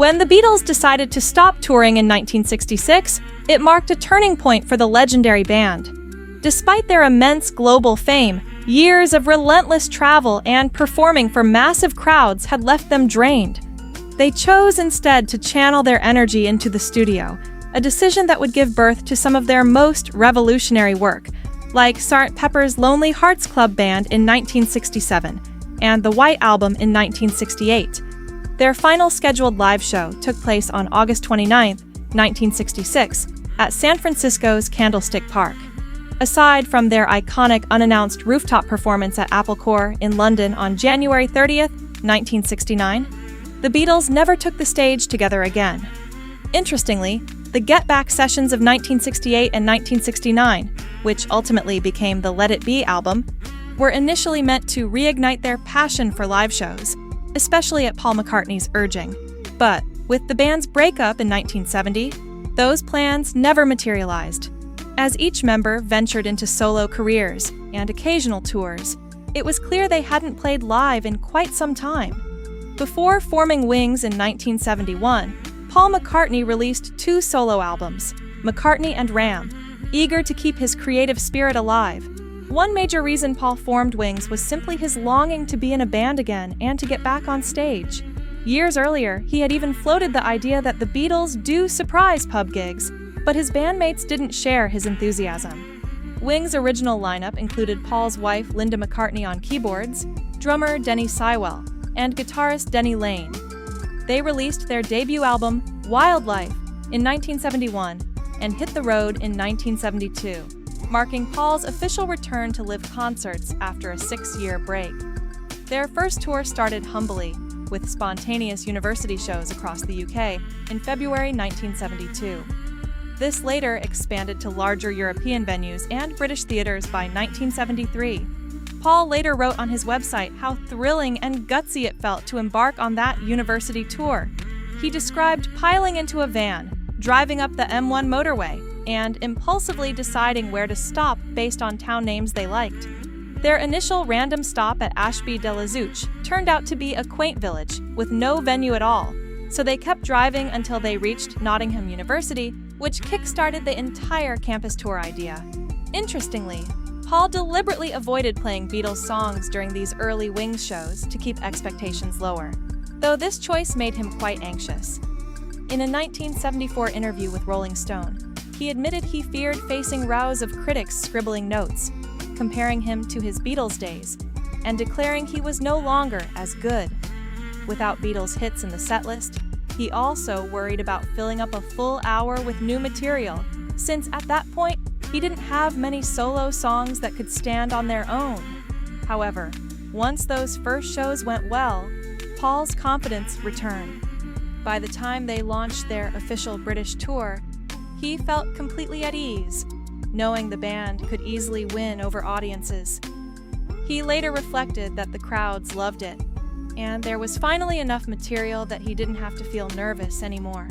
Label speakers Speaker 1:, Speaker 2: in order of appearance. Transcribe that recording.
Speaker 1: When the Beatles decided to stop touring in 1966, it marked a turning point for the legendary band. Despite their immense global fame, years of relentless travel and performing for massive crowds had left them drained. They chose instead to channel their energy into the studio, a decision that would give birth to some of their most revolutionary work, like Sgt. Pepper's Lonely Hearts Club Band in 1967 and the White Album in 1968. Their final scheduled live show took place on August 29, 1966, at San Francisco's Candlestick Park. Aside from their iconic unannounced rooftop performance at Apple Corps in London on January 30, 1969, the Beatles never took the stage together again. Interestingly, the Get Back sessions of 1968 and 1969, which ultimately became the Let It Be album, were initially meant to reignite their passion for live shows, especially at Paul McCartney's urging. But with the band's breakup in 1970, those plans never materialized. As each member ventured into solo careers and occasional tours, it was clear they hadn't played live in quite some time. Before forming Wings in 1971, Paul McCartney released 2 solo albums, McCartney and Ram, eager to keep his creative spirit alive. One major reason Paul formed Wings was simply his longing to be in a band again and to get back on stage. Years earlier, he had even floated the idea that the Beatles do surprise pub gigs, but his bandmates didn't share his enthusiasm. Wings' original lineup included Paul's wife Linda McCartney on keyboards, drummer Denny Seiwell, and guitarist Denny Laine. They released their debut album, Wildlife, in 1971 and hit the road in 1972. Marking Paul's official return to live concerts after a 6-year break. Their first tour started humbly, with spontaneous university shows across the UK in February 1972. This later expanded to larger European venues and British theaters by 1973. Paul later wrote on his website how thrilling and gutsy it felt to embark on that university tour. He described piling into a van, driving up the M1 motorway, and impulsively deciding where to stop based on town names they liked. Their initial random stop at Ashby-de-la-Zouch turned out to be a quaint village with no venue at all, so they kept driving until they reached Nottingham University, which kick-started the entire campus tour idea. Interestingly, Paul deliberately avoided playing Beatles songs during these early Wings shows to keep expectations lower, though this choice made him quite anxious. In a 1974 interview with Rolling Stone, he admitted he feared facing rows of critics scribbling notes, comparing him to his Beatles days, and declaring he was no longer as good. Without Beatles hits in the setlist, he also worried about filling up a full hour with new material, since at that point, he didn't have many solo songs that could stand on their own. However, once those first shows went well, Paul's confidence returned. By the time they launched their official British tour, he felt completely at ease, knowing the band could easily win over audiences. He later reflected that the crowds loved it, and there was finally enough material that he didn't have to feel nervous anymore.